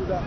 là.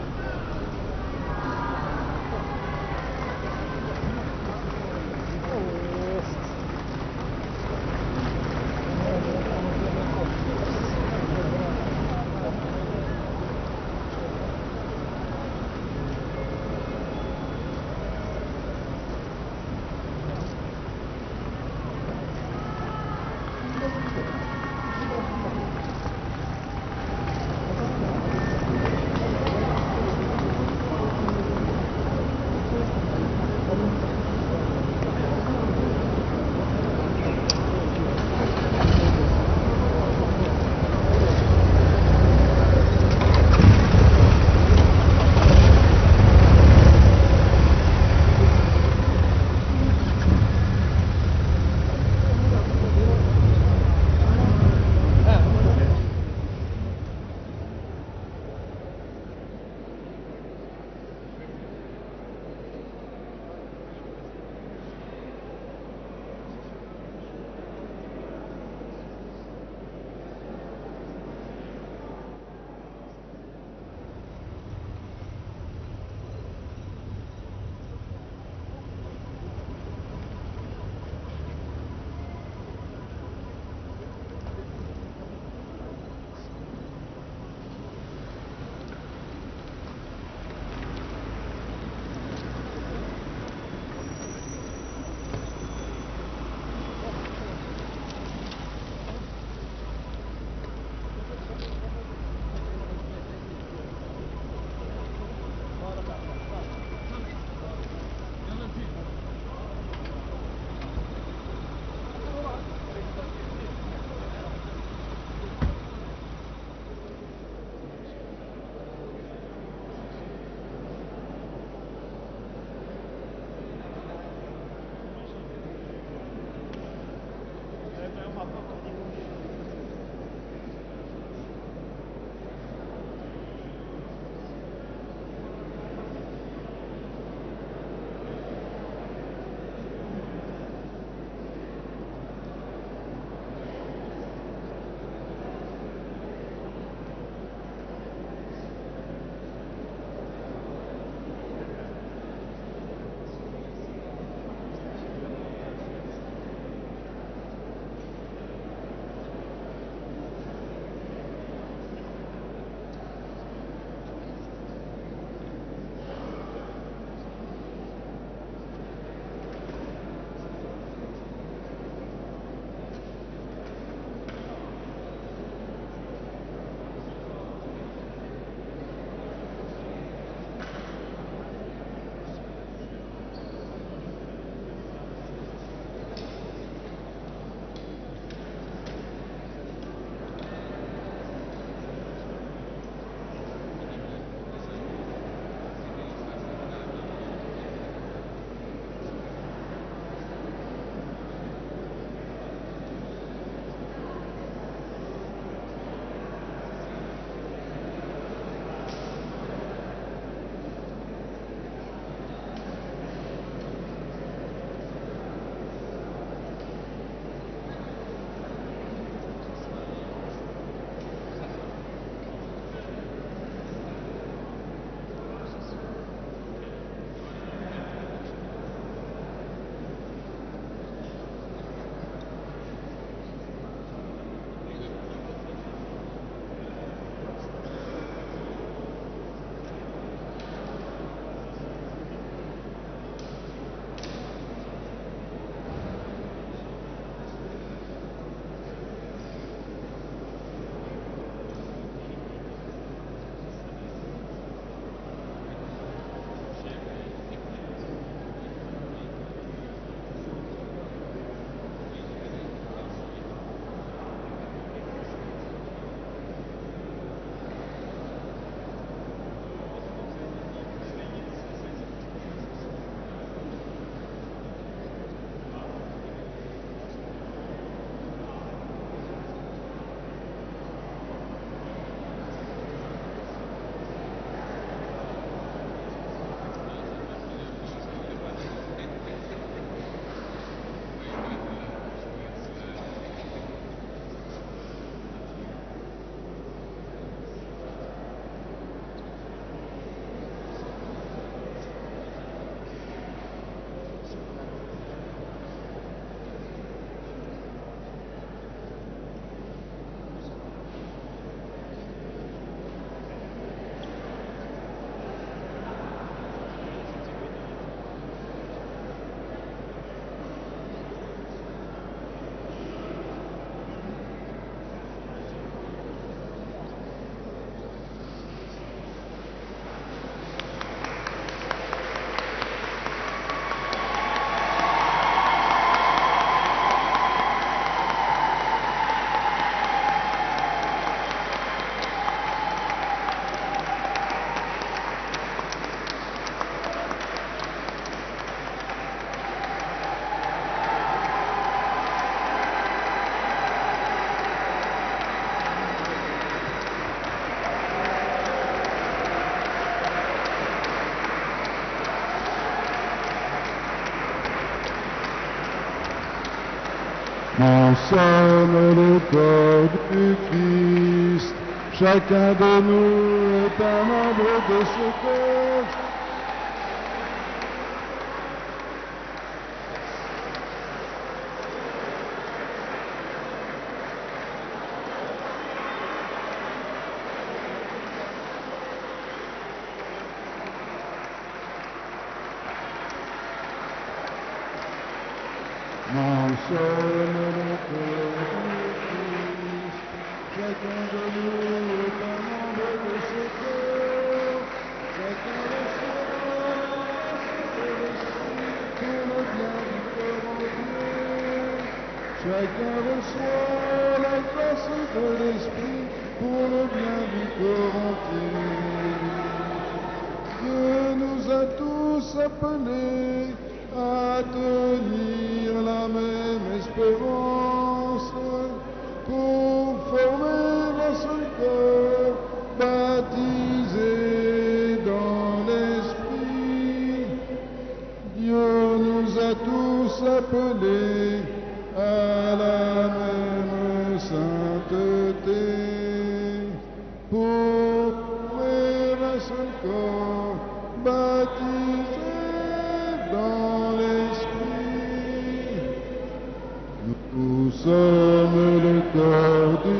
Nous sommes le corps du Christ, chacun de nous est un membre de ce corps. Nous sommes le corps du Christ, chacun de nous est un membre de ce corps. Chacun reçoit de l'Esprit pour le bien du corps entier. Chacun reçoit la grâce de l'Esprit pour le bien du corps entier. Dieu nous a tous appelés à tenir la même espérance pour former un seul corps baptisé dans l'Esprit. Dieu nous a tous appelés à la même sainteté pour former un seul corps baptisé dans l'Esprit. Nous sommes le corps du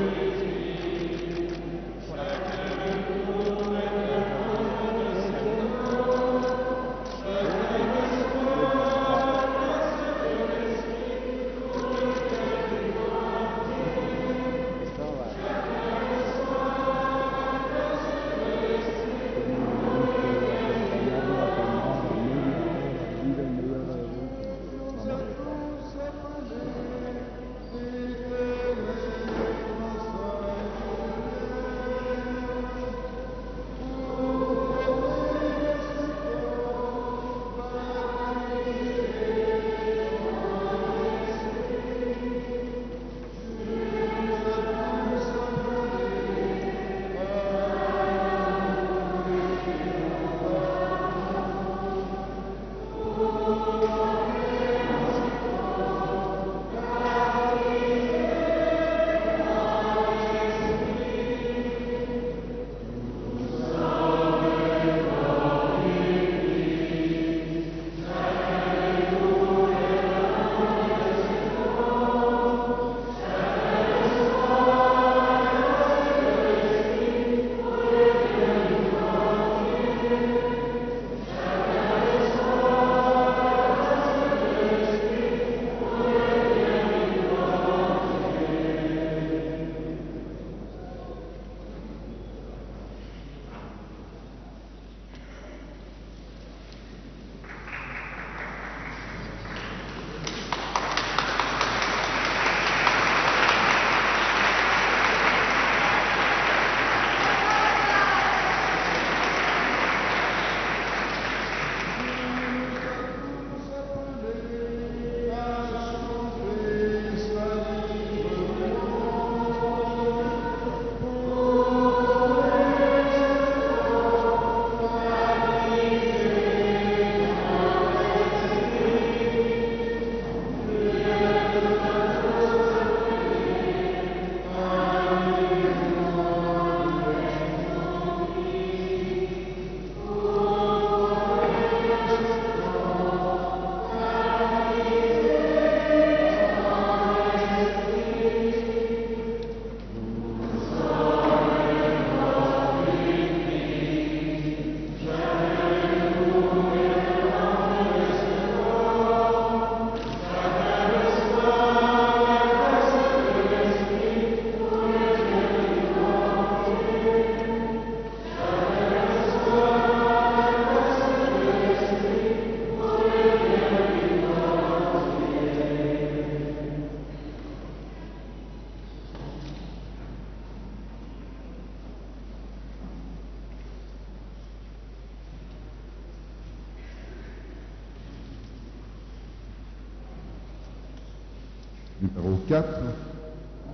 Numéro 4.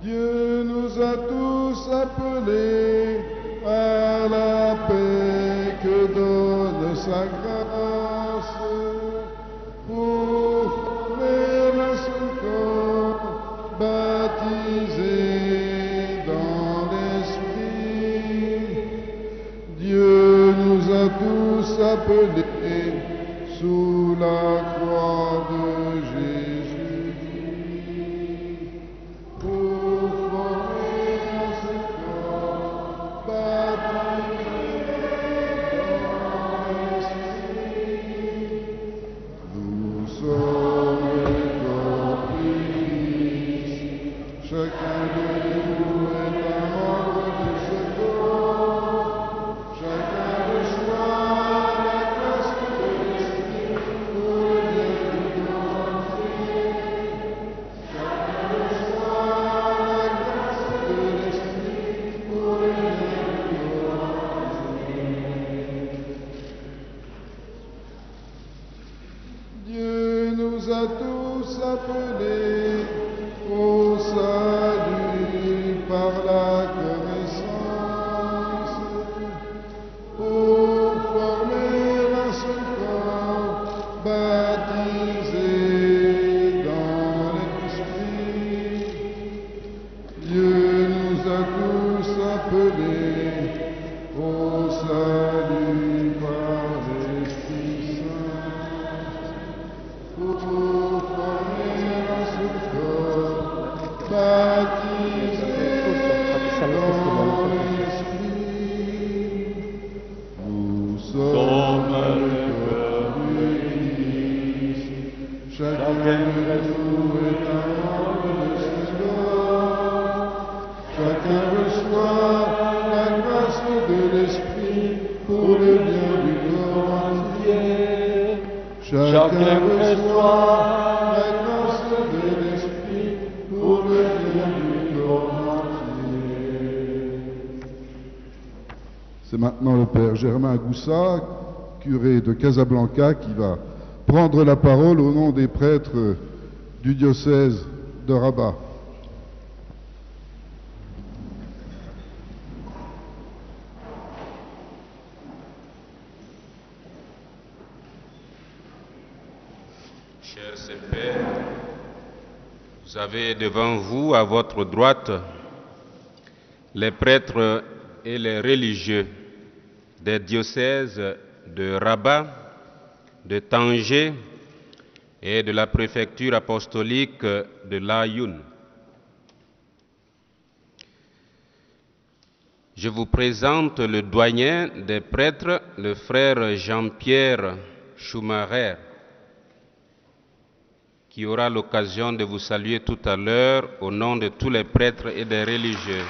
Dieu nous a tous appelés à la paix que donne sa grâce pour former un seul corps appelés sous la croix de Jésus pour former un seul corps baptisé dans l'Esprit. Nous sommes le corps du Christ, chacun de nous est un membre de ce corps, chacun reçoit la grâce de l'Esprit pour le bien du corps entier. Chacun reçoit la grâce de l'Esprit pour le bien du corps entier. Dieu nous a tous appelés au salut par la connaissance, pour former un seul corps baptisé dans l'Esprit. Dieu nous a tous appelés au salut par l'Esprit Saint, pour former un seul corps baptisé dans l'Esprit. Nous sommes le corps du Christ, chacun de nous est un membre de ce corps, chacun reçoit la grâce de l'Esprit pour le bien du corps entier. Chacun reçoit la grâce de l'Esprit pour le bien du corps entier. C'est maintenant le Père Germain Goussat, curé de Casablanca, qui va prendre la parole au nom des prêtres du diocèse de Rabat. Chers pères, vous avez devant vous, à votre droite, les prêtres et les religieux des diocèses de Rabat, de Tanger et de la préfecture apostolique de Laayoune. Je vous présente le doyen des prêtres, le frère Jean-Pierre Schumacher, qui aura l'occasion de vous saluer tout à l'heure au nom de tous les prêtres et des religieux.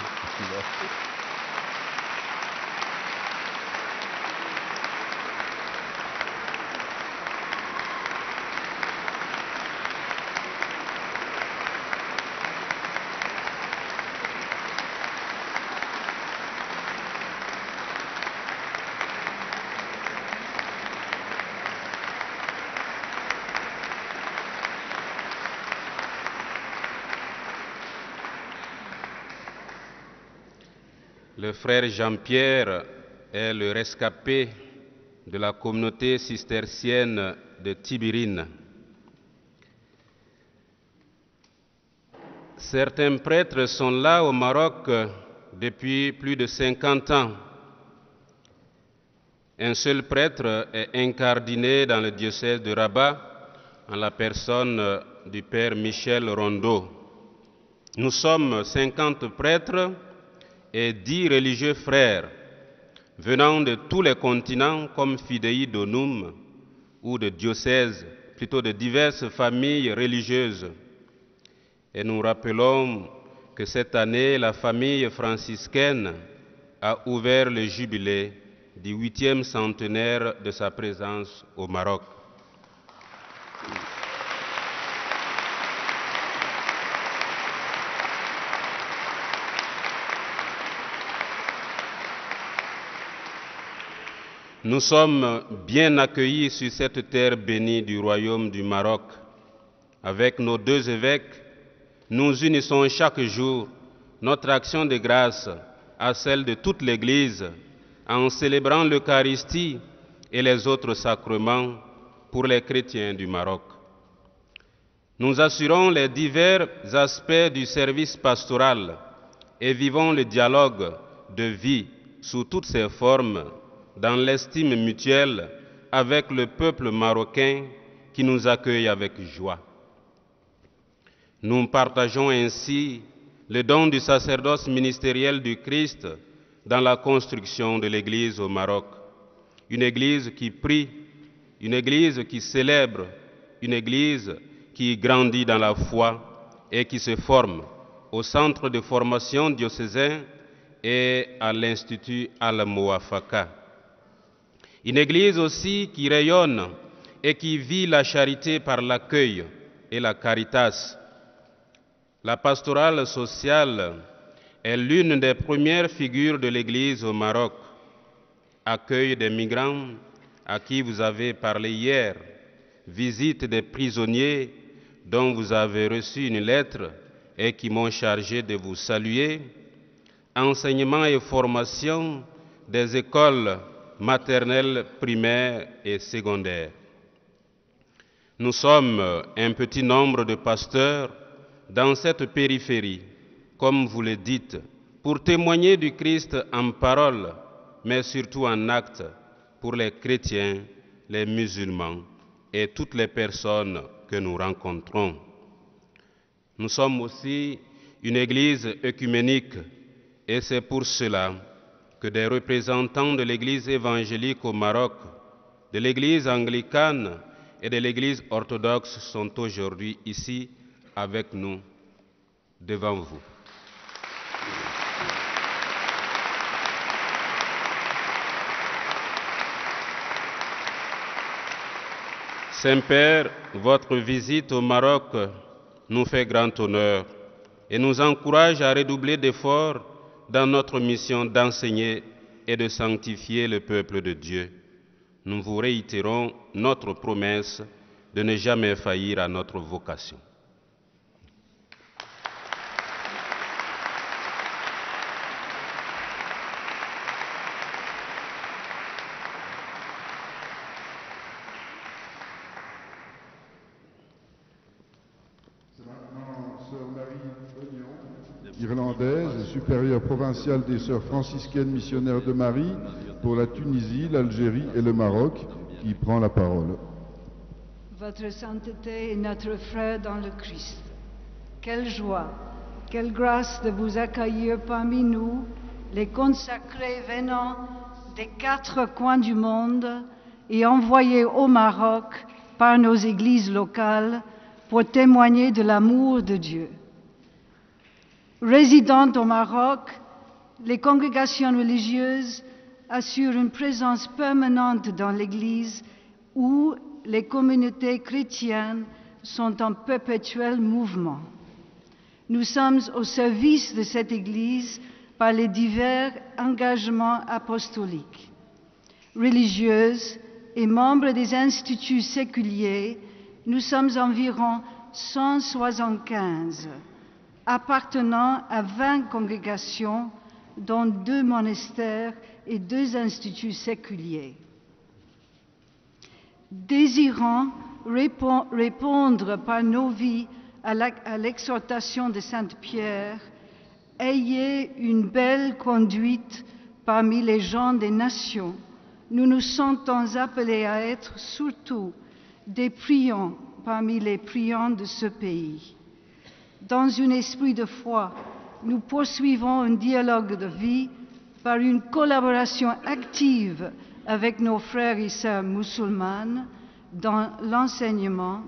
Le frère Jean-Pierre est le rescapé de la communauté cistercienne de Tibérine. Certains prêtres sont là au Maroc depuis plus de 50 ans. Un seul prêtre est incardiné dans le diocèse de Rabat en la personne du père Michel Rondeau. Nous sommes 50 prêtres et 10 religieux frères venant de tous les continents comme fidei donum ou de diocèses, plutôt de diverses familles religieuses. Et nous rappelons que cette année, la famille franciscaine a ouvert le jubilé du 8e centenaire de sa présence au Maroc. Nous sommes bien accueillis sur cette terre bénie du royaume du Maroc. Avec nos 2 évêques, nous unissons chaque jour notre action de grâce à celle de toute l'Église en célébrant l'Eucharistie et les autres sacrements pour les chrétiens du Maroc. Nous assurons les divers aspects du service pastoral et vivons le dialogue de vie sous toutes ses formes, dans l'estime mutuelle avec le peuple marocain qui nous accueille avec joie. Nous partageons ainsi le don du sacerdoce ministériel du Christ dans la construction de l'Église au Maroc. Une Église qui prie, une Église qui célèbre, une Église qui grandit dans la foi et qui se forme au centre de formation diocésain et à l'Institut Al-Mouafaka. Une Église aussi qui rayonne et qui vit la charité par l'accueil et la caritas. La pastorale sociale est l'une des premières figures de l'Église au Maroc. Accueil des migrants à qui vous avez parlé hier, visite des prisonniers dont vous avez reçu une lettre et qui m'ont chargé de vous saluer, enseignement et formation des écoles maternelles, primaires et secondaires. Nous sommes un petit nombre de pasteurs dans cette périphérie, comme vous le dites, pour témoigner du Christ en parole, mais surtout en acte, pour les chrétiens, les musulmans et toutes les personnes que nous rencontrons. Nous sommes aussi une église œcuménique et c'est pour cela que des représentants de l'église évangélique au Maroc, de l'église anglicane et de l'église orthodoxe sont aujourd'hui ici avec nous, devant vous. Saint-Père, votre visite au Maroc nous fait grand honneur et nous encourage à redoubler d'efforts dans notre mission d'enseigner et de sanctifier le peuple de Dieu. Nous vous réitérons notre promesse de ne jamais faillir à notre vocation. Irlandaise, supérieure provinciale des Sœurs franciscaines missionnaires de Marie pour la Tunisie, l'Algérie et le Maroc, qui prend la parole. Votre sainteté est notre frère dans le Christ. Quelle joie, quelle grâce de vous accueillir parmi nous, les consacrés venant des 4 coins du monde et envoyés au Maroc par nos églises locales pour témoigner de l'amour de Dieu. Résidant au Maroc, les congrégations religieuses assurent une présence permanente dans l'Église où les communautés chrétiennes sont en perpétuel mouvement. Nous sommes au service de cette Église par les divers engagements apostoliques. Religieuses et membres des instituts séculiers, nous sommes environ 175, appartenant à 20 congrégations, dont 2 monastères et 2 instituts séculiers. Désirant répondre par nos vies à l'exhortation de Sainte Pierre, ayez une belle conduite parmi les gens des nations. Nous nous sentons appelés à être surtout des priants parmi les priants de ce pays. Dans un esprit de foi, nous poursuivons un dialogue de vie par une collaboration active avec nos frères et sœurs musulmanes dans l'enseignement,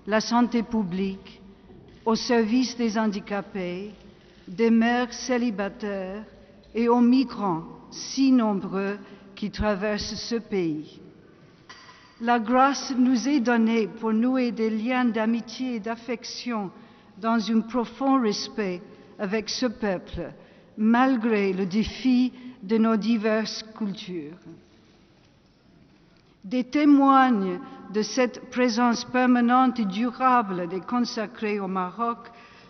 la santé publique, au service des handicapés, des mères célibataires et aux migrants si nombreux qui traversent ce pays. La grâce nous est donnée pour nouer des liens d'amitié et d'affection dans un profond respect avec ce peuple, malgré le défi de nos diverses cultures. Des témoins de cette présence permanente et durable des consacrés au Maroc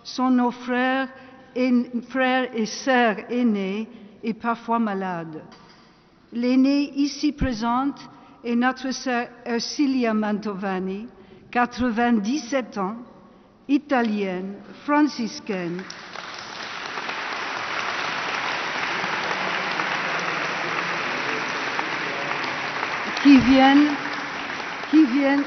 sont nos frères et sœurs aînés et parfois malades. L'aînée ici présente est notre sœur Ercilia Mantovani, 97 ans, italienne, franciscaine, qui viennent qui viennent...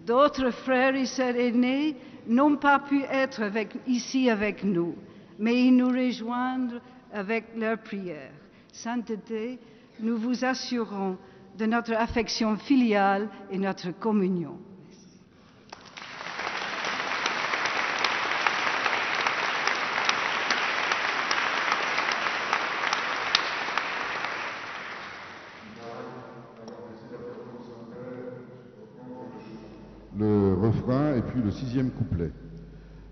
D'autres frères et sœurs aînés n'ont pas pu être ici avec nous, mais ils nous rejoindront avec leurs prières. Sainteté, nous vous assurons de notre affection filiale et notre communion. Le refrain et puis le 6e couplet.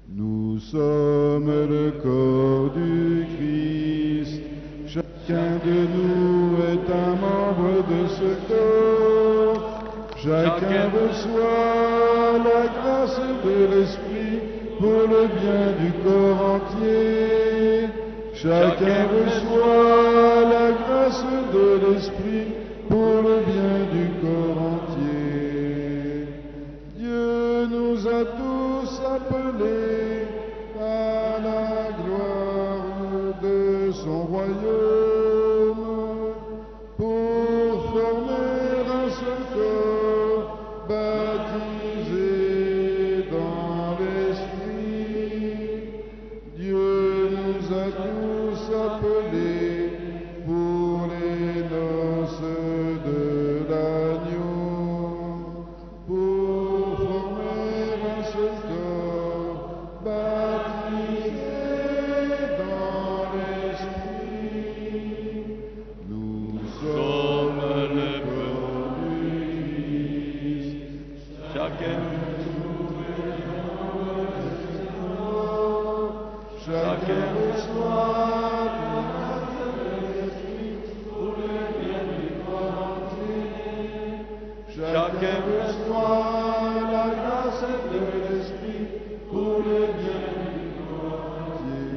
Nous sommes le corps du Christ, chacun de nous est un membre de ce corps, chacun reçoit la grâce de l'Esprit pour le bien du corps entier, chacun reçoit la grâce de l'Esprit pour le bien du corps entier. Dieu nous a tous appelés à la gloire de son royaume pour former un seul corps baptisé dans l'Esprit. Dieu nous a tous appelés pour les noces de l'agneau, pour former un seul corps baptisé dans l'Esprit. Nous sommes le corps du Christ, chacun reçoit la grâce de l'Esprit pour le bien du corps entier. Chacun reçoit la grâce de l'Esprit pour le bien du corps entier.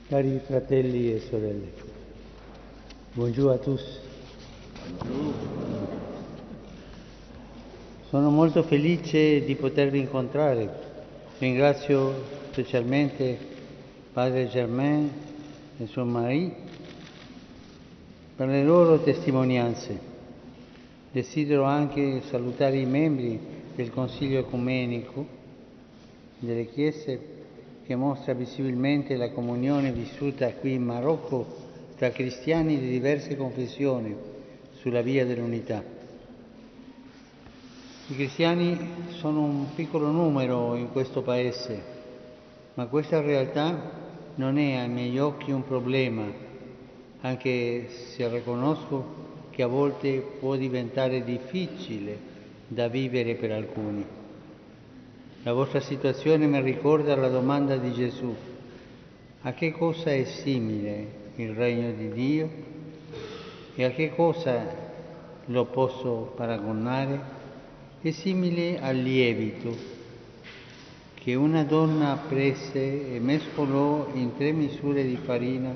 Cari fratelli e sorelle, buongiorno a tutti. Sono molto felice di potervi incontrare. Ringrazio specialmente Padre Germain e suo marito per le loro testimonianze. Desidero anche salutare i membri del Consiglio Ecumenico delle Chiese, che mostra visibilmente la comunione vissuta qui in Marocco tra cristiani di diverse confessioni sulla via dell'unità. I cristiani sono un piccolo numero in questo paese, ma questa realtà non è ai miei occhi un problema, anche se riconosco che a volte può diventare difficile da vivere per alcuni. La vostra situazione mi ricorda la domanda di Gesù: a che cosa è simile il regno di Dio e a che cosa lo posso paragonare? È simile al lievito che una donna prese e mescolò in 3 misure di farina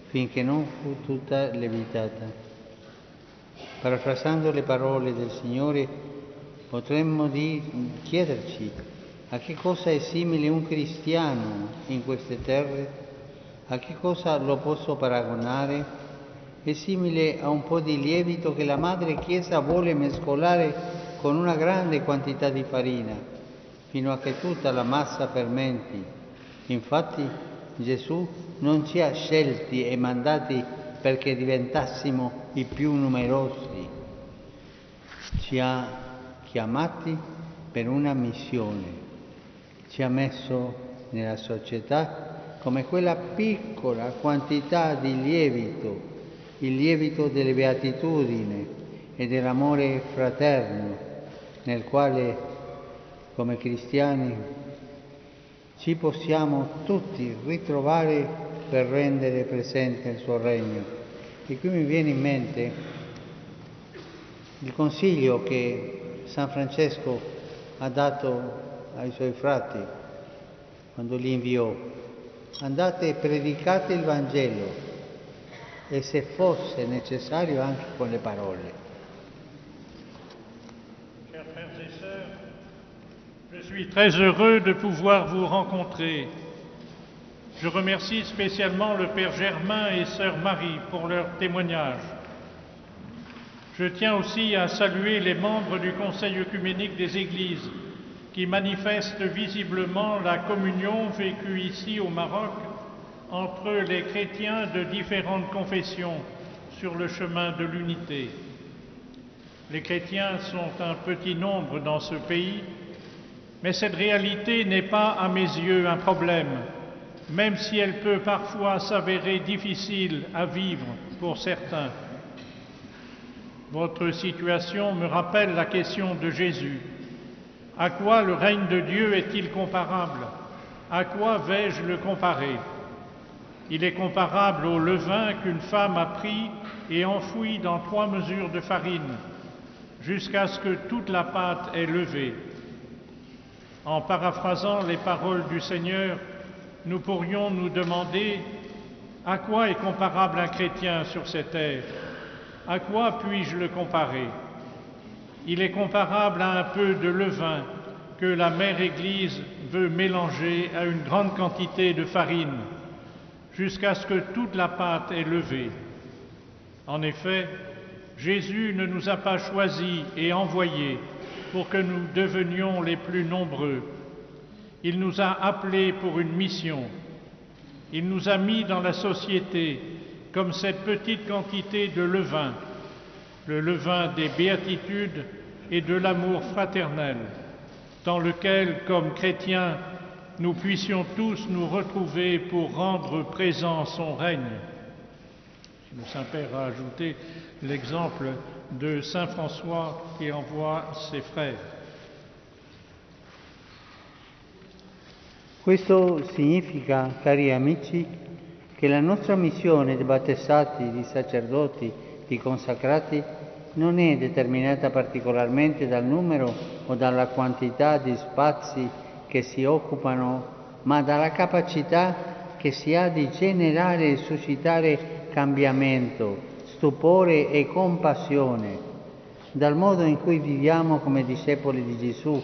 finché non fu tutta lievitata. Parafrasando le parole del Signore, potremmo chiederci A che cosa è simile un cristiano in queste terre? A che cosa lo posso paragonare? È simile a un po' di lievito che la Madre Chiesa vuole mescolare con una grande quantità di farina, fino a che tutta la massa fermenti. Infatti Gesù non ci ha scelti e mandati perché diventassimo i più numerosi, ci ha chiamati per una missione, ci ha messo nella società come quella piccola quantità di lievito, il lievito delle beatitudini e dell'amore fraterno, nel quale, come cristiani, ci possiamo tutti ritrovare per rendere presente il suo regno. E qui mi viene in mente il consiglio che San Francesco ha dato ai suoi frati quando li inviò: andate e predicate il Vangelo, e se fosse necessario anche con le parole. Chers frères et sœurs, je suis très heureux de pouvoir vous rencontrer. Je remercie spécialement le Père Germain et Sœur Marie pour leur témoignage. Je tiens aussi à saluer les membres du Conseil œcuménique des Églises qui manifestent visiblement la communion vécue ici au Maroc entre les chrétiens de différentes confessions sur le chemin de l'unité. Les chrétiens sont un petit nombre dans ce pays, mais cette réalité n'est pas à mes yeux un problème, même si elle peut parfois s'avérer difficile à vivre pour certains. Votre situation me rappelle la question de Jésus. À quoi le règne de Dieu est-il comparable? À quoi vais-je le comparer? Il est comparable au levain qu'une femme a pris et enfoui dans 3 mesures de farine, jusqu'à ce que toute la pâte est levée. En paraphrasant les paroles du Seigneur, nous pourrions nous demander à quoi est comparable un chrétien sur cette terre? À quoi puis-je le comparer? Il est comparable à un peu de levain que la Mère Église veut mélanger à une grande quantité de farine, jusqu'à ce que toute la pâte est levée. En effet, Jésus ne nous a pas choisis et envoyés pour que nous devenions les plus nombreux. Il nous a appelés pour une mission. Il nous a mis dans la société comme cette petite quantité de levain, le levain des béatitudes et de l'amour fraternel, dans lequel, comme chrétiens, nous puissions tous nous retrouver pour rendre présent son règne. Le Saint-Père a ajouté l'exemple de Saint François qui envoie ses frères. Questo significa, cari amici, che la nostra missione di battezzati, di sacerdoti, di consacrati non è determinata particolarmente dal numero o dalla quantità di spazi che si occupano, ma dalla capacità che si ha di generare e suscitare cambiamento, stupore e compassione, dal modo in cui viviamo come discepoli di Gesù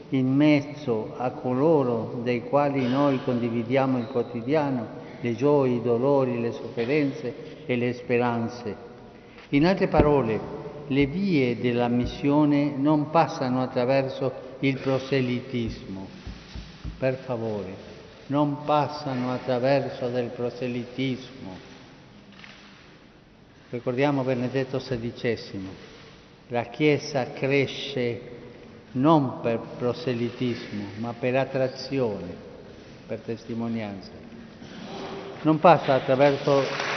in mezzo a coloro dei quali noi condividiamo il quotidiano, le gioie, i dolori, le sofferenze e le speranze. In altre parole, le vie della missione non passano attraverso il proselitismo. Per favore, non passano attraverso del proselitismo. Ricordiamo Benedetto XVI, la Chiesa cresce non per proselitismo, ma per attrazione, per testimonianza. Non passa attraverso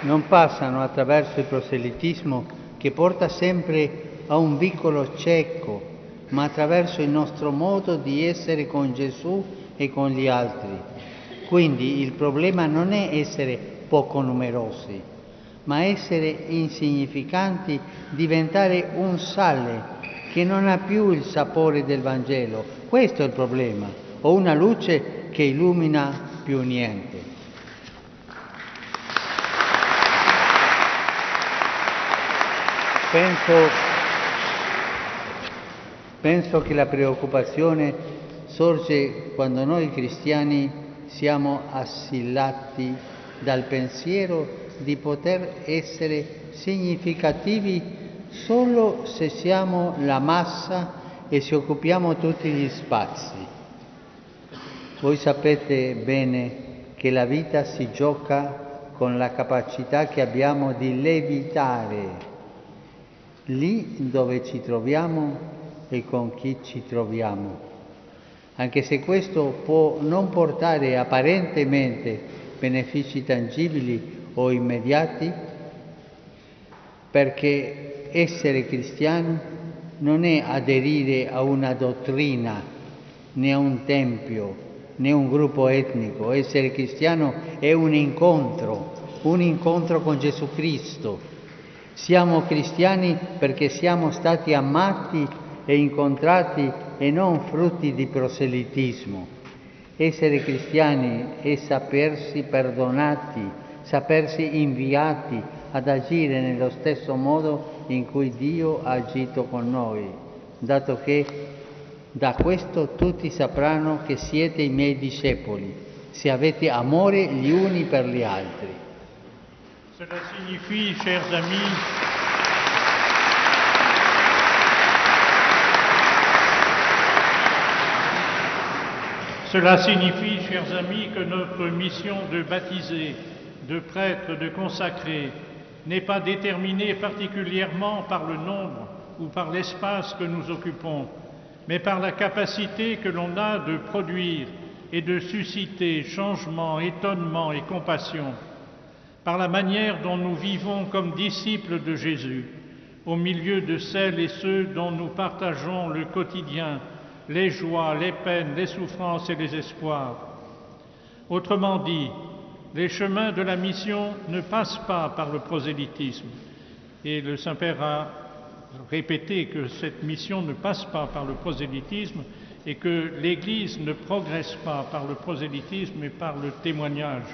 non passano attraverso il proselitismo che porta sempre a un vicolo cieco, ma attraverso il nostro modo di essere con Gesù e con gli altri. Quindi il problema non è essere poco numerosi, ma essere insignificanti, diventare un sale che non ha più il sapore del Vangelo. Questo è il problema, o una luce che illumina più niente. Penso che la preoccupazione sorge quando noi cristiani siamo assillati dal pensiero di poter essere significativi solo se siamo la massa e se occupiamo tutti gli spazi. Voi sapete bene che la vita si gioca con la capacità che abbiamo di levitare lì dove ci troviamo e con chi ci troviamo, anche se questo può non portare apparentemente benefici tangibili o immediati, perché essere cristiani non è aderire a una dottrina, né a un tempio, né a un gruppo etnico. Essere cristiano è un incontro con Gesù Cristo. Siamo cristiani perché siamo stati amati e incontrati e non frutti di proselitismo. Essere cristiani è sapersi perdonati, sapersi inviati ad agire nello stesso modo in cui Dio ha agito con noi, dato che da questo tutti sapranno che siete i miei discepoli, se avete amore gli uni per gli altri. Cela signifie, chers amis, que notre mission de baptiser, de prêtre, de consacrer n'est pas déterminée particulièrement par le nombre ou par l'espace que nous occupons, mais par la capacité que l'on a de produire et de susciter changement, étonnement et compassion, par la manière dont nous vivons comme disciples de Jésus, au milieu de celles et ceux dont nous partageons le quotidien, les joies, les peines, les souffrances et les espoirs. Autrement dit, les chemins de la mission ne passent pas par le prosélytisme. Et le Saint-Père a répété que cette mission ne passe pas par le prosélytisme et que l'Église ne progresse pas par le prosélytisme mais par le témoignage.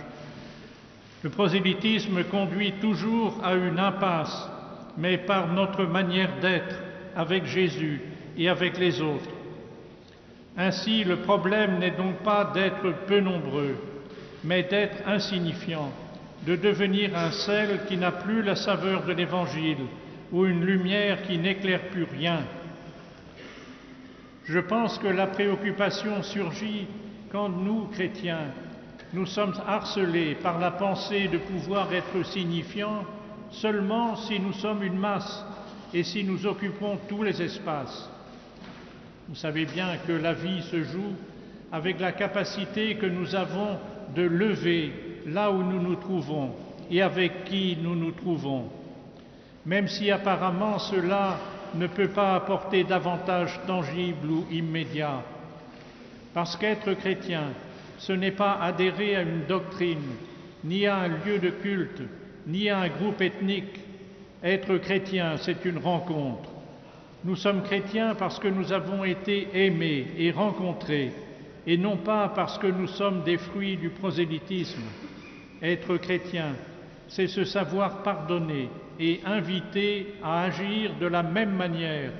Le prosélytisme conduit toujours à une impasse, mais par notre manière d'être avec Jésus et avec les autres. Ainsi, le problème n'est donc pas d'être peu nombreux, mais d'être insignifiant, de devenir un sel qui n'a plus la saveur de l'Évangile ou une lumière qui n'éclaire plus rien. Je pense que la préoccupation surgit quand nous, chrétiens, nous sommes harcelés par la pensée de pouvoir être signifiants seulement si nous sommes une masse et si nous occupons tous les espaces. Vous savez bien que la vie se joue avec la capacité que nous avons de lever là où nous nous trouvons et avec qui nous nous trouvons, même si apparemment cela ne peut pas apporter d'avantages tangibles ou immédiats. Parce qu'être chrétien, ce n'est pas adhérer à une doctrine, ni à un lieu de culte, ni à un groupe ethnique. Être chrétien, c'est une rencontre. Nous sommes chrétiens parce que nous avons été aimés et rencontrés, et non pas parce que nous sommes des fruits du prosélytisme. Être chrétien, c'est se savoir pardonner et inviter à agir de la même manière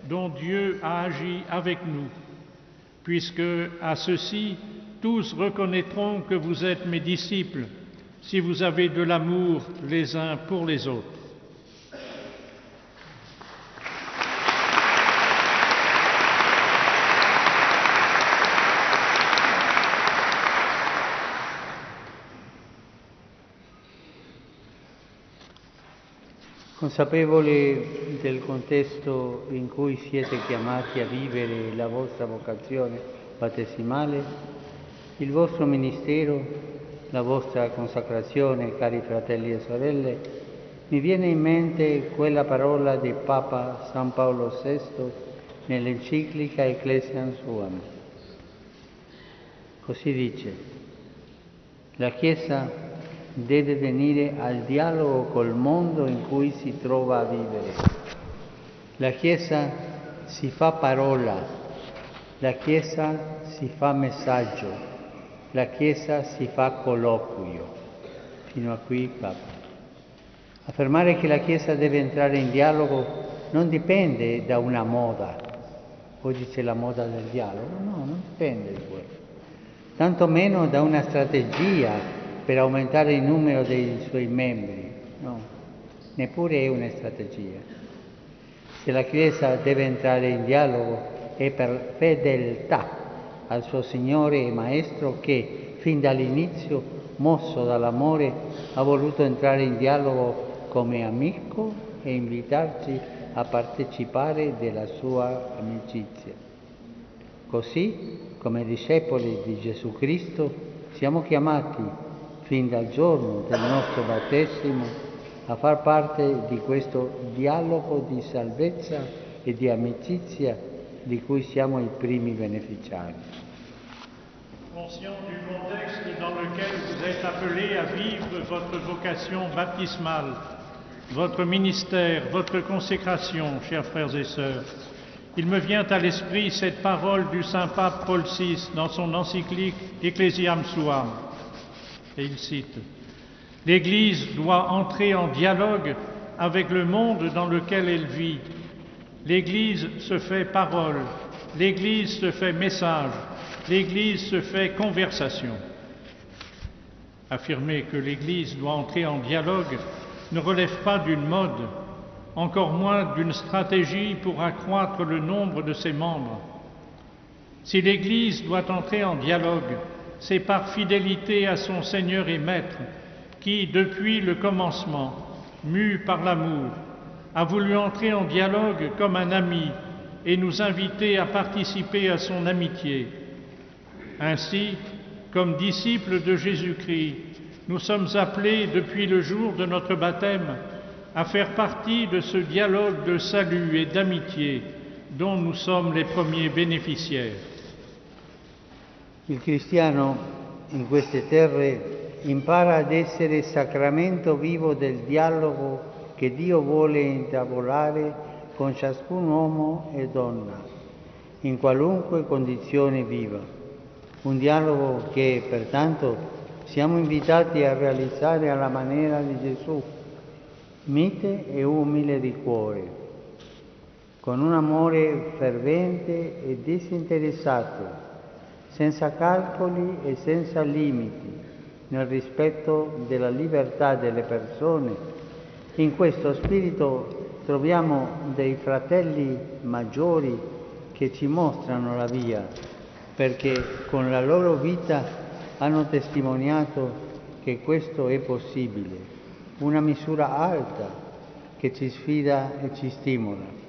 dont Dieu a agi avec nous, puisque à ceci, tous reconnaîtront que vous êtes mes disciples si vous avez de l'amour les uns pour les autres. Consapevoli del contesto in cui siete chiamati a vivere la vostra vocazione battesimale, il vostro ministero, la vostra consacrazione, cari fratelli e sorelle, mi viene in mente quella parola di Papa San Paolo VI nell'enciclica Ecclesiam Suam. Così dice: la Chiesa deve venire al dialogo col mondo in cui si trova a vivere. La Chiesa si fa parola, la Chiesa si fa messaggio, la Chiesa si fa colloquio. Fino a qui, Papa. Affermare che la Chiesa deve entrare in dialogo non dipende da una moda. Oggi c'è la moda del dialogo, no, non dipende di quello. Tanto meno da una strategia per aumentare il numero dei suoi membri, no, neppure è una strategia. Se la Chiesa deve entrare in dialogo è per fedeltà al suo Signore e Maestro che, fin dall'inizio, mosso dall'amore, ha voluto entrare in dialogo come amico e invitarci a partecipare della sua amicizia. Così, come discepoli di Gesù Cristo, siamo chiamati, fin dal giorno del nostro battesimo, a far parte di questo dialogo di salvezza e di amicizia di cui siamo i primi beneficiari. Conscient du contexte dans lequel vous êtes appelés à vivre votre vocation baptismale, votre ministère, votre consécration, chers frères et sœurs, il me vient à l'esprit cette parole du saint pape Paul VI dans son encyclique Ecclesiam Suam. Et il cite « L'Église doit entrer en dialogue avec le monde dans lequel elle vit. L'Église se fait parole, l'Église se fait message, l'Église se fait conversation. » Affirmer que l'Église doit entrer en dialogue ne relève pas d'une mode, encore moins d'une stratégie pour accroître le nombre de ses membres. Si l'Église doit entrer en dialogue, c'est par fidélité à son Seigneur et Maître, qui, depuis le commencement, mu par l'amour, a voulu entrer en dialogue comme un ami et nous inviter à participer à son amitié. Ainsi, comme disciples de Jésus-Christ, nous sommes appelés depuis le jour de notre baptême à faire partie de ce dialogue de salut et d'amitié dont nous sommes les premiers bénéficiaires. Il cristiano in queste terre impara ad essere sacramento vivo del dialogo che Dio vuole intavolare con ciascun uomo e donna, in qualunque condizione viva. Un dialogo che, pertanto, siamo invitati a realizzare alla maniera di Gesù, mite e umile di cuore, con un amore fervente e disinteressato, senza calcoli e senza limiti, nel rispetto della libertà delle persone. In questo spirito troviamo dei fratelli maggiori che ci mostrano la via, perché con la loro vita hanno testimoniato che questo è possibile, una misura alta che ci sfida e ci stimola.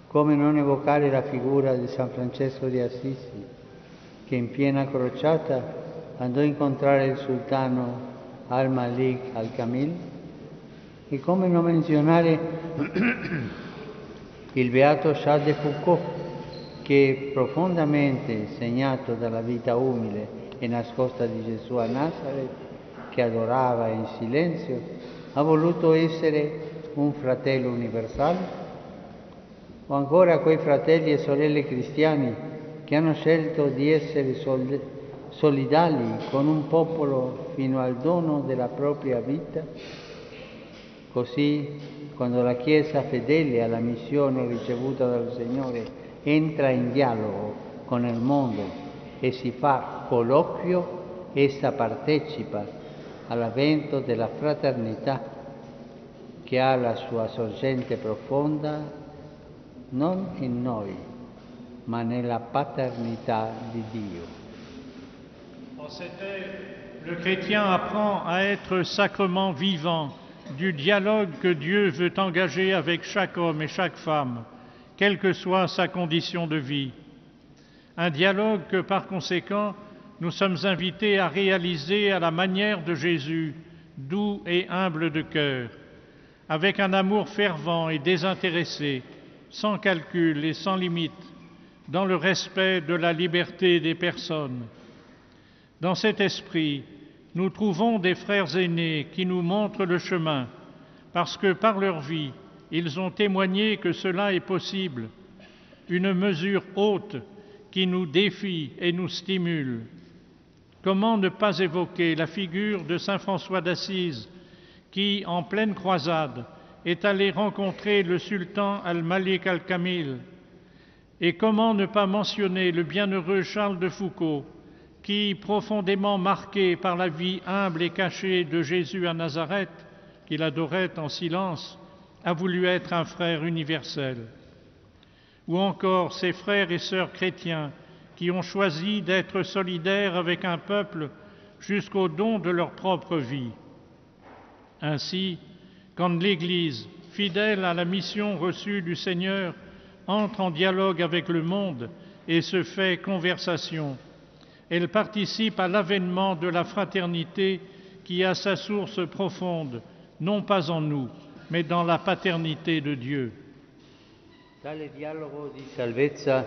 Come non evocare la figura di San Francesco di Assisi, che in piena crociata andò a incontrare il sultano al-Malik al-Kamil? E come non menzionare il beato Charles de Foucault, che profondamente segnato dalla vita umile e nascosta di Gesù a Nazareth, che adorava in silenzio, ha voluto essere un fratello universale? O ancora quei fratelli e sorelle cristiani che hanno scelto di essere solidali con un popolo fino al dono della propria vita? Così, quando la Chiesa fedele alla missione ricevuta dal Signore entra in dialogo con il mondo e si fa colloquio, essa partecipa all'avvento della fraternità che ha la sua sorgente profonda non in noi, ma nella paternità di Dio. En cette ère, le chrétien apprend à être sacrement vivant du dialogue que Dieu veut engager avec chaque homme et chaque femme, quelle que soit sa condition de vie. Un dialogue que, par conséquent, nous sommes invités à réaliser à la manière de Jésus, doux et humble de cœur, avec un amour fervent et désintéressé, sans calcul et sans limite, dans le respect de la liberté des personnes. Dans cet esprit, nous trouvons des frères aînés qui nous montrent le chemin, parce que par leur vie, ils ont témoigné que cela est possible, une mesure haute qui nous défie et nous stimule. Comment ne pas évoquer la figure de saint François d'Assise, qui, en pleine croisade, est allé rencontrer le sultan Al-Malik Al-Kamil. Et comment ne pas mentionner le bienheureux Charles de Foucauld, qui, profondément marqué par la vie humble et cachée de Jésus à Nazareth, qu'il adorait en silence, a voulu être un frère universel. Ou encore ces frères et sœurs chrétiens qui ont choisi d'être solidaires avec un peuple jusqu'au don de leur propre vie. Ainsi, quand l'Église, fidèle à la mission reçue du Seigneur, entre en dialogue avec le monde et se fait conversation, elle participe à l'avènement de la fraternité qui a sa source profonde, non pas en nous, mais dans la paternité de Dieu. Tale dialogo di salvezza,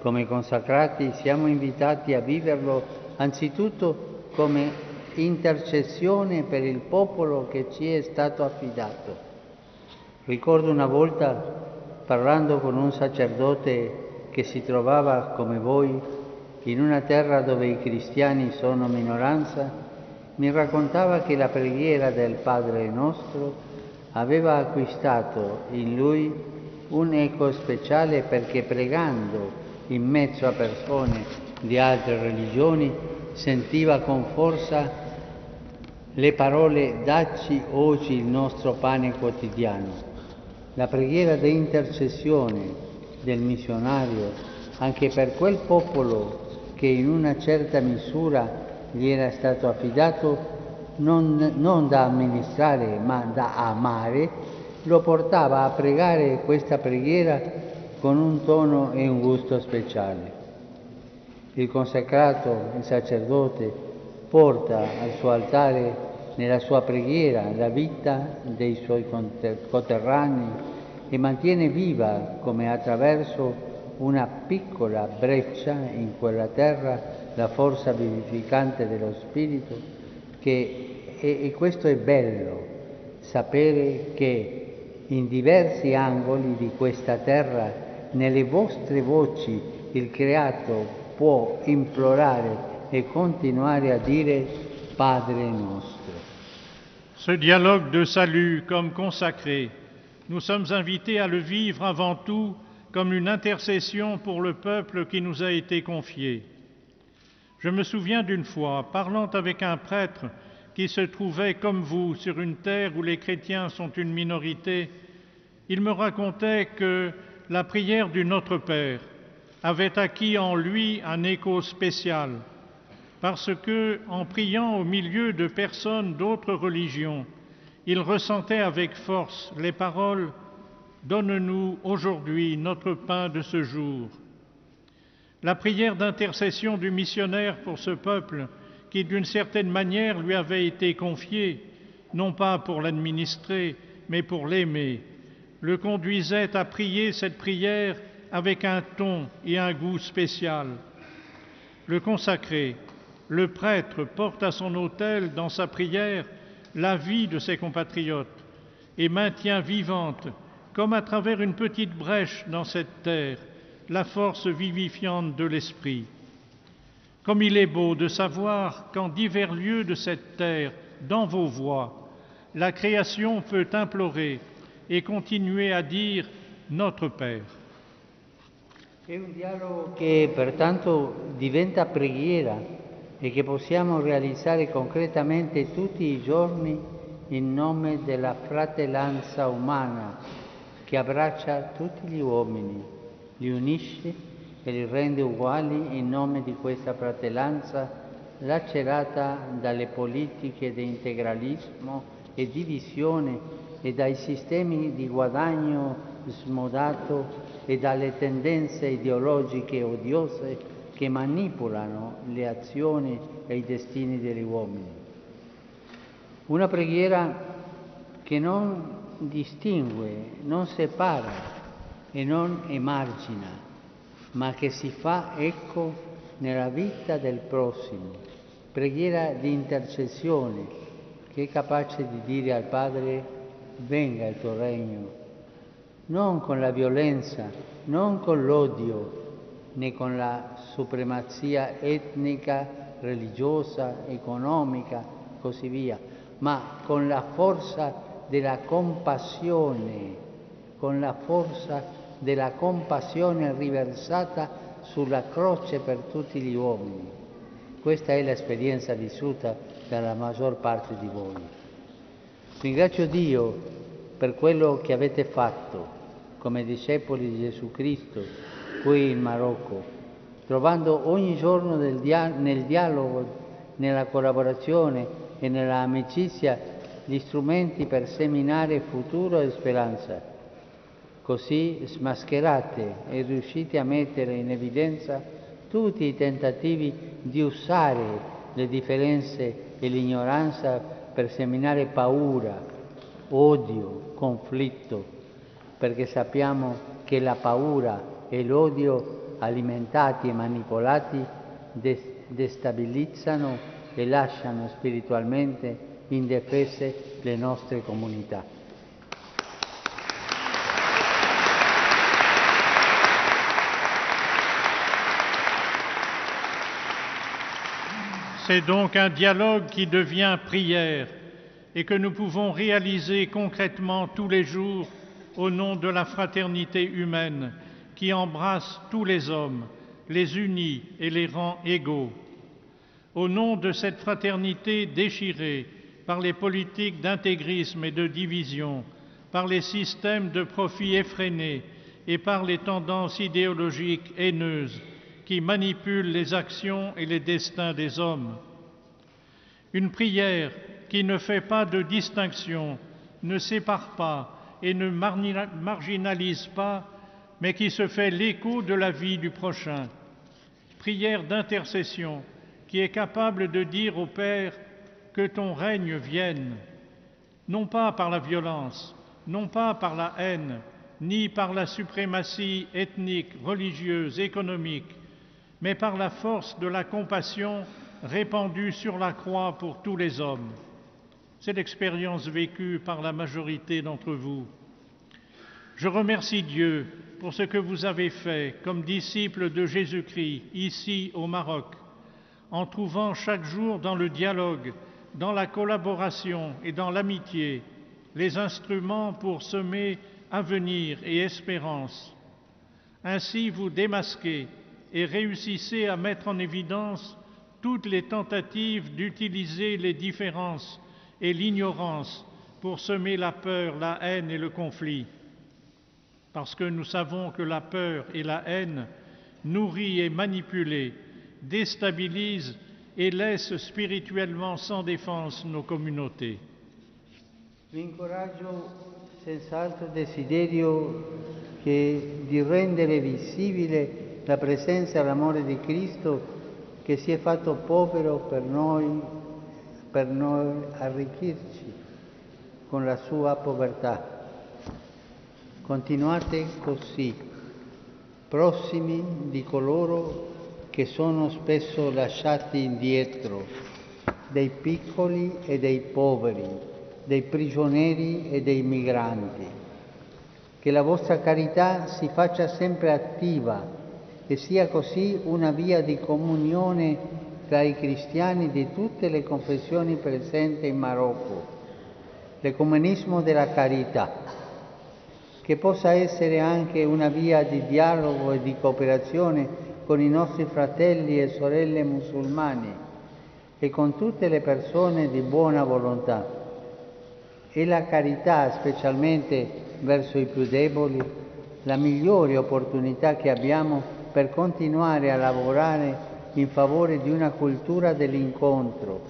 come consacrati, siamo invitati a viverlo anzitutto come intercessione per il popolo che ci è stato affidato. Ricordo una volta, parlando con un sacerdote che si trovava, come voi, in una terra dove i cristiani sono minoranza, mi raccontava che la preghiera del Padre nostro aveva acquistato in lui un eco speciale perché pregando in mezzo a persone di altre religioni sentiva con forza le parole «Dacci oggi il nostro pane quotidiano». La preghiera di intercessione del missionario anche per quel popolo che in una certa misura gli era stato affidato non da amministrare ma da amare, lo portava a pregare questa preghiera con un tono e un gusto speciale. Il consacrato, il sacerdote, porta al suo altare nella sua preghiera la vita dei suoi coterranei e mantiene viva, come attraverso una piccola breccia in quella terra, la forza vivificante dello Spirito, e questo è bello, sapere che in diversi angoli di questa terra, nelle vostre voci, il creato può implorare et continuare à dire Padre nostro. Ce dialogue de salut comme consacré, nous sommes invités à le vivre avant tout comme une intercession pour le peuple qui nous a été confié. Je me souviens d'une fois, parlant avec un prêtre qui se trouvait comme vous sur une terre où les chrétiens sont une minorité, il me racontait que la prière du Notre Père avait acquis en lui un écho spécial, parce que, en priant au milieu de personnes d'autres religions, il ressentait avec force les paroles « Donne-nous aujourd'hui notre pain de ce jour ». La prière d'intercession du missionnaire pour ce peuple, qui d'une certaine manière lui avait été confiée, non pas pour l'administrer, mais pour l'aimer, le conduisait à prier cette prière avec un ton et un goût spécial. Le consacré, le prêtre porte à son autel, dans sa prière, la vie de ses compatriotes et maintient vivante, comme à travers une petite brèche dans cette terre, la force vivifiante de l'Esprit. Comme il est beau de savoir qu'en divers lieux de cette terre, dans vos voix, la création peut implorer et continuer à dire « Notre Père ». È un dialogo che pertanto diventa preghiera e che possiamo realizzare concretamente tutti i giorni in nome della fratellanza umana che abbraccia tutti gli uomini, li unisce e li rende uguali in nome di questa fratellanza lacerata dalle politiche di integralismo e divisione e dai sistemi di guadagno smodato e dalle tendenze ideologiche odiose che manipolano le azioni e i destini degli uomini. Una preghiera che non distingue, non separa e non emargina, ma che si fa eco nella vita del prossimo. Preghiera di intercessione che è capace di dire al Padre: venga il tuo regno, non con la violenza, non con l'odio, né con la supremazia etnica, religiosa, economica, così via, ma con la forza della compassione, con la forza della compassione riversata sulla croce per tutti gli uomini. Questa è l'esperienza vissuta dalla maggior parte di voi. Ringrazio Dio per quello che avete fatto come discepoli di Gesù Cristo qui in Marocco, trovando ogni giorno nel dialogo, nella collaborazione e nell'amicizia gli strumenti per seminare futuro e speranza. Così smascherate e riuscite a mettere in evidenza tutti i tentativi di usare le differenze e l'ignoranza per seminare paura, odio, conflitto, perché sappiamo che la paura e l'odio alimentati e manipolati destabilizzano e lasciano spiritualmente indefese le nostre comunità. C'est donc un dialogue qui devient prière et que nous pouvons réaliser concrètement tous les jours au nom de la fraternité humaine qui embrasse tous les hommes, les unit et les rend égaux. Au nom de cette fraternité déchirée par les politiques d'intégrisme et de division, par les systèmes de profit effrénés et par les tendances idéologiques haineuses qui manipulent les actions et les destins des hommes. Une prière qui ne fait pas de distinction, ne sépare pas et ne marginalise pas, mais qui se fait l'écho de la vie du prochain. Prière d'intercession qui est capable de dire au Père que ton règne vienne, non pas par la violence, non pas par la haine, ni par la suprématie ethnique, religieuse, économique, mais par la force de la compassion répandue sur la croix pour tous les hommes. C'est l'expérience vécue par la majorité d'entre vous. Je remercie Dieu pour ce que vous avez fait comme disciples de Jésus-Christ ici au Maroc, en trouvant chaque jour dans le dialogue, dans la collaboration et dans l'amitié les instruments pour semer avenir et espérance. Ainsi vous démasquez et réussissez à mettre en évidence toutes les tentatives d'utiliser les différences et l'ignorance pour semer la peur, la haine et le conflit. Parce que nous savons que la peur et la haine, nourries et manipulées, déstabilisent et laissent spirituellement sans défense nos communautés. L'incoraggio senz'altro desiderio di rendere visibile la presenza e l'amore di Cristo che si è fatto povero per noi arricchirci con la sua povertà. Continuate così, prossimi di coloro che sono spesso lasciati indietro, dei piccoli e dei poveri, dei prigionieri e dei migranti. Che la vostra carità si faccia sempre attiva e sia così una via di comunione tra i cristiani di tutte le confessioni presenti in Marocco, l'ecumenismo della carità, che possa essere anche una via di dialogo e di cooperazione con i nostri fratelli e sorelle musulmani e con tutte le persone di buona volontà. E la carità, specialmente verso i più deboli, la migliore opportunità che abbiamo per continuare a lavorare in favore di una cultura dell'incontro,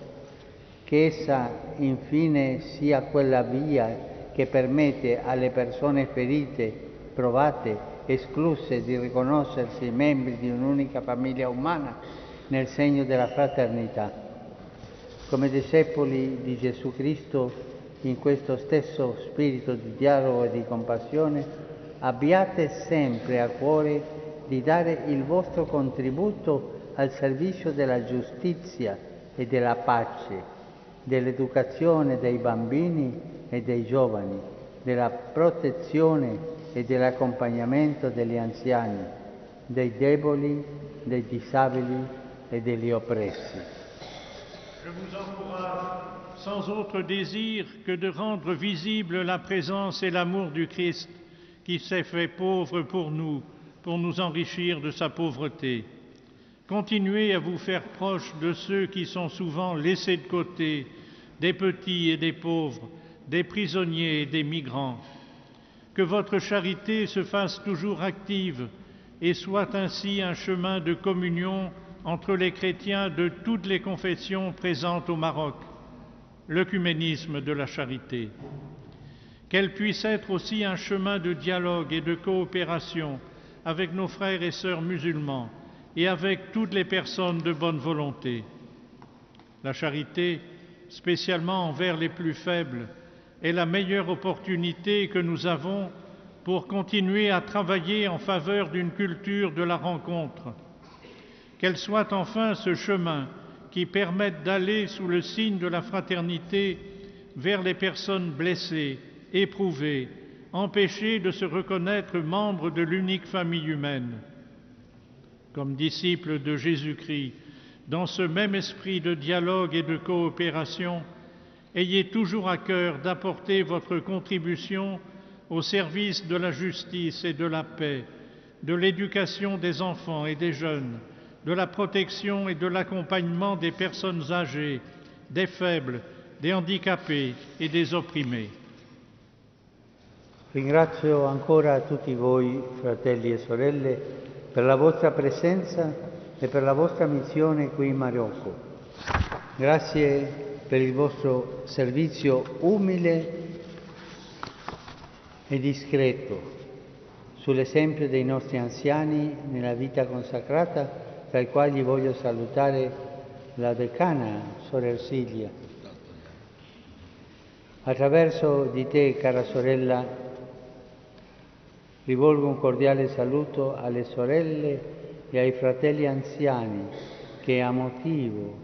che essa infine sia quella via che permette alle persone ferite, provate, escluse di riconoscersi membri di un'unica famiglia umana nel segno della fraternità. Come discepoli di Gesù Cristo, in questo stesso spirito di dialogo e di compassione, abbiate sempre a cuore di dare il vostro contributo al servizio della giustizia e della pace, dell'educazione dei bambini e dei giovani, della protezione e dell'accompagnamento degli anziani, dei deboli, dei disabili e degli oppressi. Je vous encourage sans autre désir que de rendre visible la présence et l'amour du Christ qui s'est fait pauvre pour nous enrichir de sa pauvreté. Continuez à vous faire proche de ceux qui sont souvent laissés de côté, des petits et des pauvres, des prisonniers et des migrants. Que votre charité se fasse toujours active et soit ainsi un chemin de communion entre les chrétiens de toutes les confessions présentes au Maroc, l'œcuménisme de la charité. Qu'elle puisse être aussi un chemin de dialogue et de coopération avec nos frères et sœurs musulmans et avec toutes les personnes de bonne volonté. La charité, spécialement envers les plus faibles, est la meilleure opportunité que nous avons pour continuer à travailler en faveur d'une culture de la rencontre. Qu'elle soit enfin ce chemin qui permette d'aller sous le signe de la fraternité vers les personnes blessées, éprouvées, empêchées de se reconnaître membres de l'unique famille humaine. Comme disciples de Jésus-Christ, dans ce même esprit de dialogue et de coopération, ayez toujours à cœur d'apporter votre contribution au service de la justice et de la paix, de l'éducation des enfants et des jeunes, de la protection et de l'accompagnement des personnes âgées, des faibles, des handicapés et des opprimés. Ringrazio ancora tutti voi, fratelli e sorelle, per la vostra presenza e per la vostra missione qui in Marocco. Grazie per il vostro servizio umile e discreto, sull'esempio dei nostri anziani nella vita consacrata, tra i quali voglio salutare la decana, Sor Ersilia. Attraverso di te, cara sorella, rivolgo un cordiale saluto alle sorelle e ai fratelli anziani che a motivo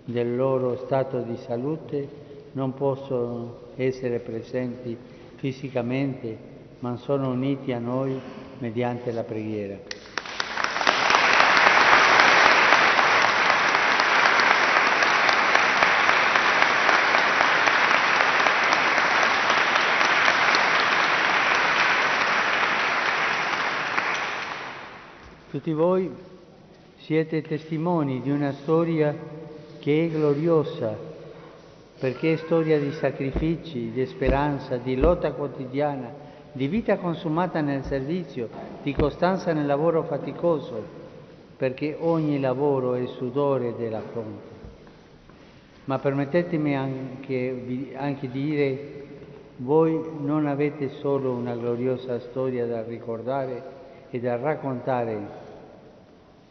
del loro stato di salute non possono essere presenti fisicamente, ma sono uniti a noi mediante la preghiera. Tutti voi siete testimoni di una storia che è gloriosa, perché è storia di sacrifici, di speranza, di lotta quotidiana, di vita consumata nel servizio, di costanza nel lavoro faticoso, perché ogni lavoro è sudore della fronte. Ma permettetemi anche di dire, voi non avete solo una gloriosa storia da ricordare e da raccontare,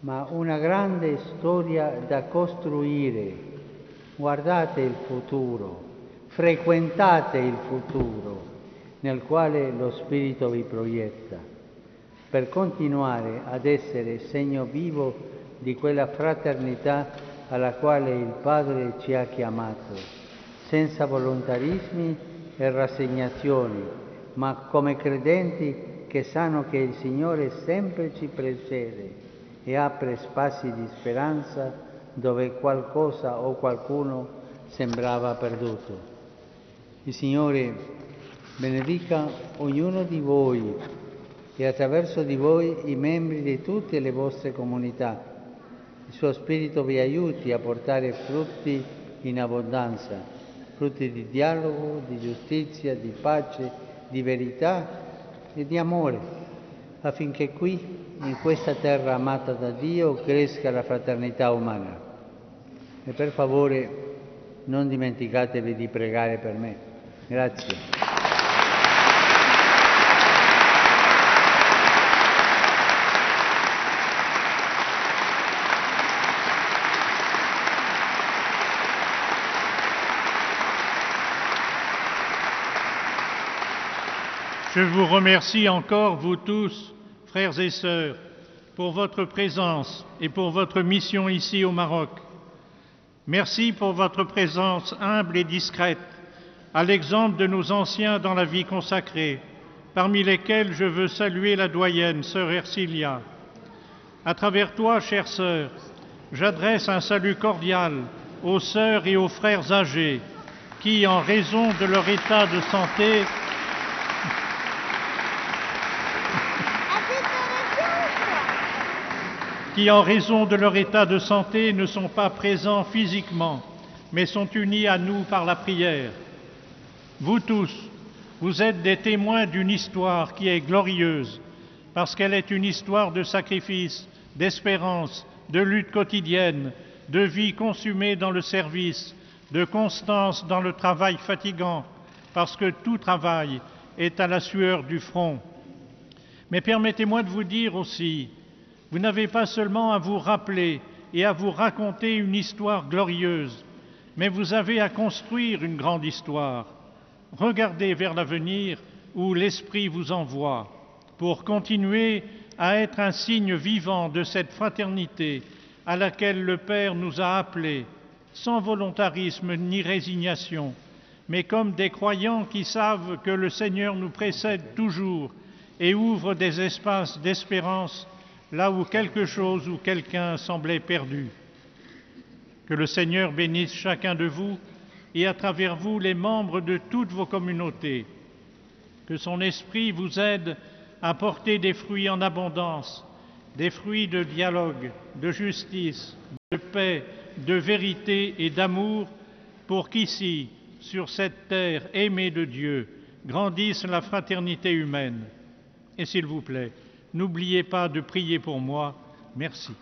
ma una grande storia da costruire. Guardate il futuro, frequentate il futuro nel quale lo Spirito vi proietta, per continuare ad essere segno vivo di quella fraternità alla quale il Padre ci ha chiamato, senza volontarismi e rassegnazioni, ma come credenti che sanno che il Signore sempre ci precede e apre spazi di speranza dove qualcosa o qualcuno sembrava perduto. Il Signore benedica ognuno di voi e attraverso di voi i membri di tutte le vostre comunità. Il suo Spirito vi aiuti a portare frutti in abbondanza, frutti di dialogo, di giustizia, di pace, di verità e di amore, affinché qui, in questa terra amata da Dio, cresca la fraternità umana. E per favore non dimenticatevi di pregare per me. Grazie. Je vous remercie encore, vous tous, frères et sœurs, pour votre présence et pour votre mission ici au Maroc. Merci pour votre présence humble et discrète, à l'exemple de nos anciens dans la vie consacrée, parmi lesquels je veux saluer la doyenne, sœur Ersilia. À travers toi, chère sœur, j'adresse un salut cordial aux sœurs et aux frères âgés qui, en raison de leur état de santé, ne sont pas présents physiquement, mais sont unis à nous par la prière. Vous tous, vous êtes des témoins d'une histoire qui est glorieuse, parce qu'elle est une histoire de sacrifice, d'espérance, de lutte quotidienne, de vie consumée dans le service, de constance dans le travail fatigant, parce que tout travail est à la sueur du front. Mais permettez-moi de vous dire aussi, vous n'avez pas seulement à vous rappeler et à vous raconter une histoire glorieuse, mais vous avez à construire une grande histoire. Regardez vers l'avenir où l'Esprit vous envoie pour continuer à être un signe vivant de cette fraternité à laquelle le Père nous a appelés, sans volontarisme ni résignation, mais comme des croyants qui savent que le Seigneur nous précède toujours et ouvre des espaces d'espérance là où quelque chose ou quelqu'un semblait perdu. Que le Seigneur bénisse chacun de vous et à travers vous les membres de toutes vos communautés. Que son esprit vous aide à porter des fruits en abondance, des fruits de dialogue, de justice, de paix, de vérité et d'amour, pour qu'ici, sur cette terre aimée de Dieu, grandisse la fraternité humaine. Et s'il vous plaît, n'oubliez pas de prier pour moi. Merci.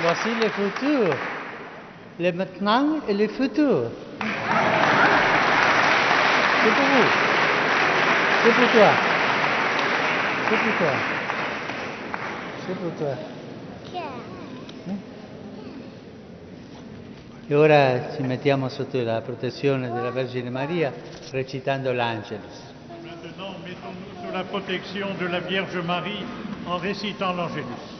Voici le futur, le maintenant et le futur. C'est pour vous. C'est pour toi. C'est pour toi. C'est pour toi. E ora ci mettiamo sotto la protezione della Vergine Maria recitando l'Angelus. Maintenant, mettons-nous sous la protection de la Vierge Marie en récitant l'Angélus.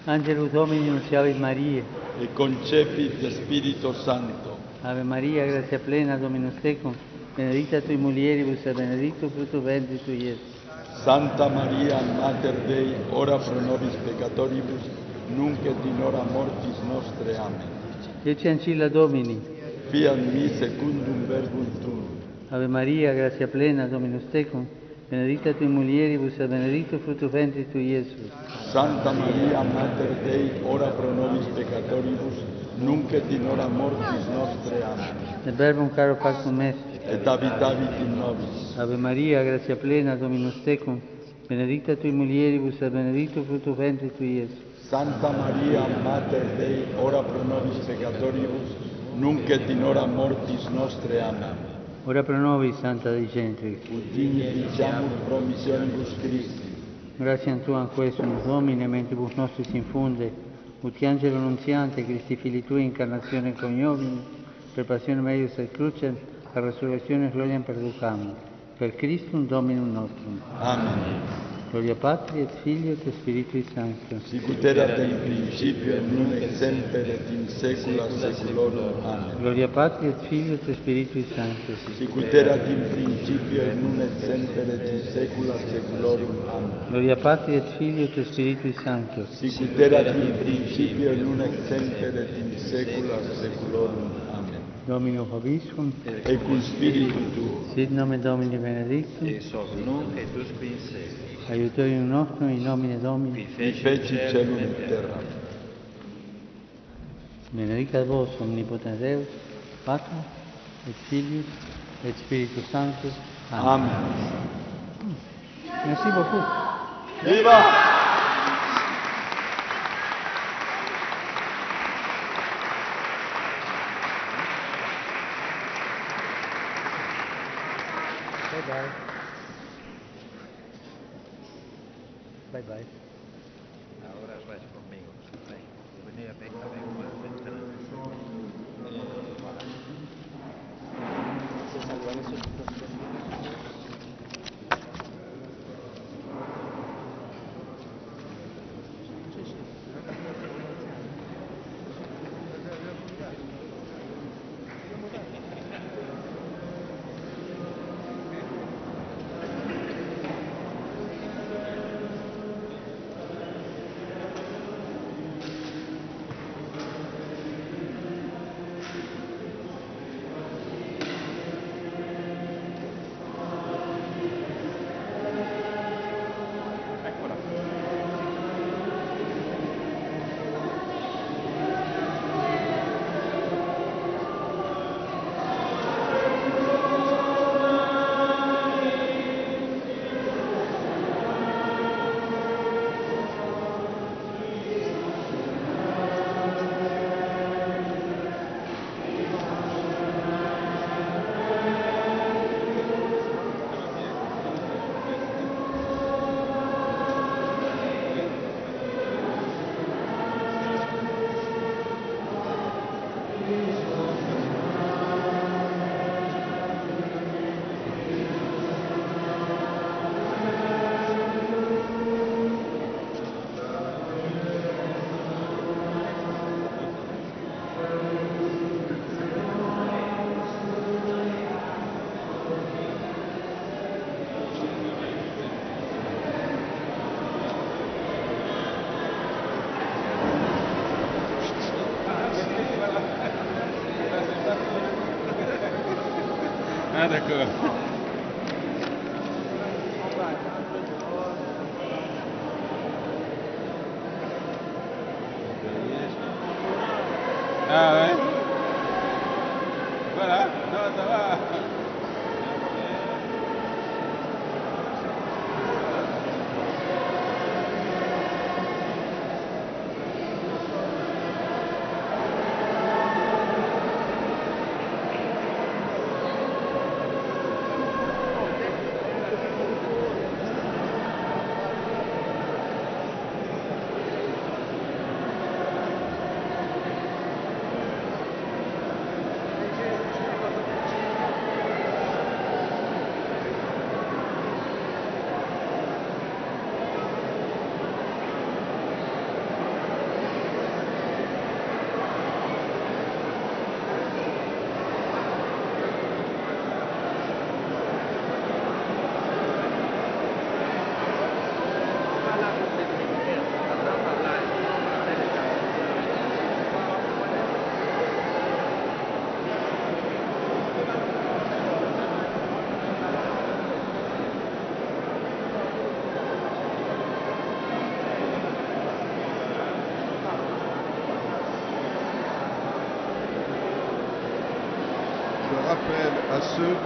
Angelus Domini nunciavit Mariae. E concepit Spirito Santo. Ave Maria, grazia plena, Dominus tecum, benedicta tui mulieribus et benedictus fructus ventris tui, Iesus. Santa Maria, Mater Dei, ora pro nobis peccatoribus, nunc et in hora mortis nostre. Amen. Ecce ancilla Domini. Fiat mi secundum verbum tuum. Ave Maria, grazia plena, Dominus tecum, benedicta tui mulieribus et benedictus fructus ventris tui, Iesus. Santa Maria, Mater Dei, ora pro nobis peccatoribus, nunc et in hora mortis nostre. Amen. Et verbum caro factum est. Et habitavit in nobis. Ave Maria, grazia plena, Dominus tecum, benedicta tui mulieribus et benedictus fructus ventris tui, Iesus. Santa Maria, Mater Dei, ora pro nobis peccatoribus, nunc et in hora mortis nostre. Amen. Ora pro nobis, Santa Dei Gentrix. Ut digni diciamur promissionibus Christi. Gratiam Tuam quesumus Domine, mentibus nostris infunde, ut angelo nunziante, Christi Filii Tui, incarnazione coniovimus, per passione meius et crucem, a resurrectione gloriam perducamur. Per Christum Dominum nostrum. Amen. Gloria Patri et Filio et Spiritui Sancto. Sicut erat in principio et nunc et semper et in saecula saeculorum. Amen. Gloria Patri et Filio et Spiritui Sancto. Sicut erat in principio et nunc et semper et in saecula saeculorum. Amen. Gloria Patri et Filio et Spiritui Sancto. Sicut erat in principio et nunc et semper et in saecula saeculorum. Amen. Domino Vobiscum. Et cum spiritu tuo. Sit nomen Domini benedictum. Ex hoc nunc et usque in seculum. Aiutorium nostrum in nomine Domini. Qui feci celum et terra. Benedicat vos omnipotens Deus, Pater et Filius et Spiritus Sanctus. Amen. Merci beaucoup. Viva! Bye-bye. Bye-bye. Ahora vais conmigo. Venía a ver una ventana. Ah, d'accord. Ah ouais. Voilà, non, ça va. Je rappelle à ceux